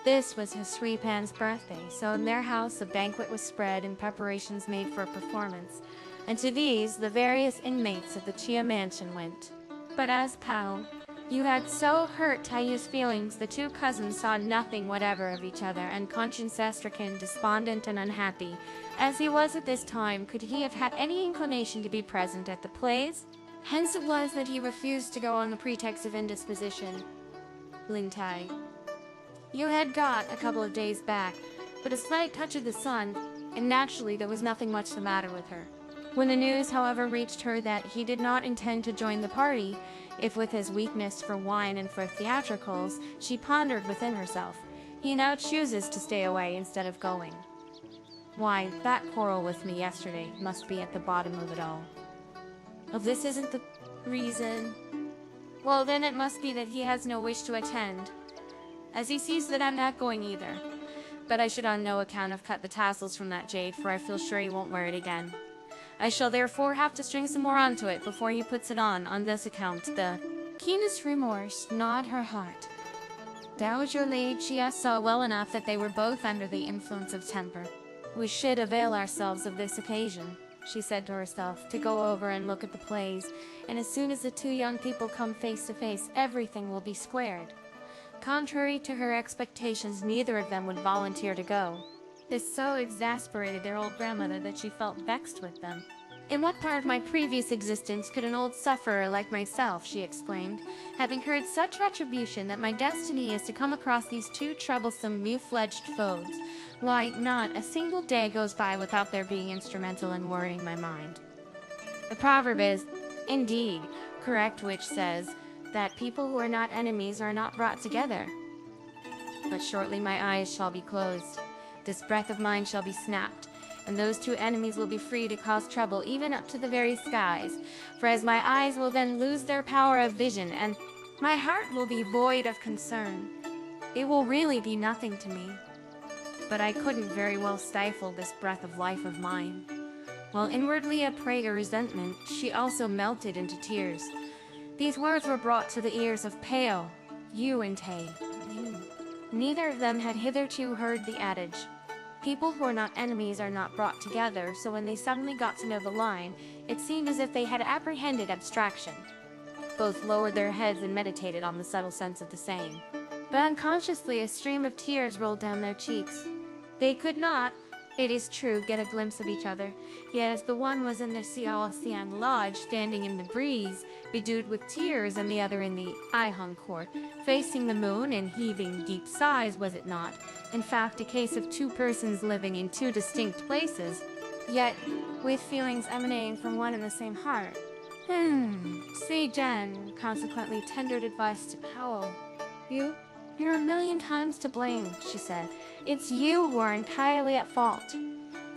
This was his Sui Pan's birthday, so in their house a banquet was spread and preparations made for a performance, and to these the various inmates of the Chia mansion went. But as Pao Yu had so hurt Taiyu's feelings, the two cousins saw nothing whatever of each other, and conscience-stricken, despondent and unhappy, as he was at this time, could he have had any inclination to be present at the plays? Hence it was that he refused to go on the pretext of indisposition. Lin Tai. You had got a couple of days back, but a slight touch of the sun, and naturally there was nothing much the matter with her. When the news, however, reached her that he did not intend to join the party, if with his weakness for wine and for theatricals, she pondered within herself, he now chooses to stay away instead of going. Why, that quarrel with me yesterday must be at the bottom of it all. If this isn't the reason, well then it must be that he has no wish to attend, as he sees that I'm not going either. But I should on no account have cut the tassels from that jade, for I feel sure he won't wear it again. I shall therefore have to string some more onto it before he puts it on this account. The keenest remorse gnawed her heart. Dowager Lady Chia saw well enough that they were both under the influence of temper. We should avail ourselves of this occasion, she said to herself, to go over and look at the plays, and as soon as the two young people come face to face, everything will be squared. Contrary to her expectations, neither of them would volunteer to go. This so exasperated their old grandmother that she felt vexed with them. In what part of my previous existence could an old sufferer like myself, she exclaimed, have incurred such retribution that my destiny is to come across these two troublesome new-fledged foes? Why, not a single day goes by without their being instrumental in worrying my mind. The proverb is, indeed, correct, which says that people who are not enemies are not brought together. But shortly my eyes shall be closed. This breath of mine shall be snapped, and those two enemies will be free to cause trouble even up to the very skies, for as my eyes will then lose their power of vision, and my heart will be void of concern, it will really be nothing to me. But I couldn't very well stifle this breath of life of mine. While inwardly a prey to resentment, she also melted into tears. These words were brought to the ears of Peo, Yu, and Tay. Neither of them had hitherto heard the adage. People who are not enemies are not brought together, so when they suddenly got to know the line, it seemed as if they had apprehended abstraction. Both lowered their heads and meditated on the subtle sense of the saying. But unconsciously a stream of tears rolled down their cheeks. They could not, it is true, get a glimpse of each other, yet as the one was in the Xiaoxian lodge standing in the breeze, bedewed with tears, and the other in the Aihung court, facing the moon and heaving deep sighs, was it not, in fact, a case of two persons living in two distinct places, yet with feelings emanating from one and the same heart? Si Jen consequently tendered advice to Powell. You're a million times to blame, she said. It's you who are entirely at fault.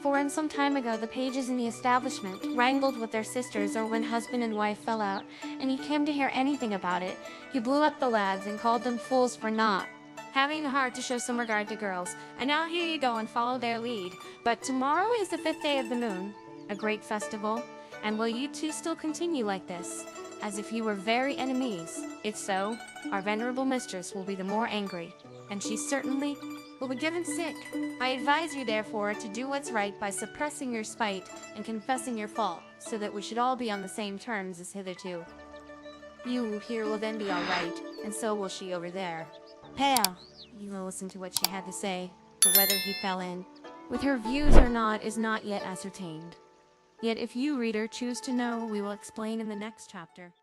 For when some time ago the pages in the establishment wrangled with their sisters, or when husband and wife fell out, and you came to hear anything about it, you blew up the lads and called them fools for not having the heart to show some regard to girls. And now here you go and follow their lead. But tomorrow is the 5th day of the moon, a great festival, and will you two still continue like this, as if you were very enemies? If so, our venerable mistress will be the more angry, and she certainly will be given sick. I advise you, therefore, to do what's right by suppressing your spite and confessing your fault, so that we should all be on the same terms as hitherto. You here will then be all right, and so will she over there. Pale, you will listen to what she had to say, but whether he fell in with her views or not is not yet ascertained. Yet if you, reader, choose to know, we will explain in the next chapter.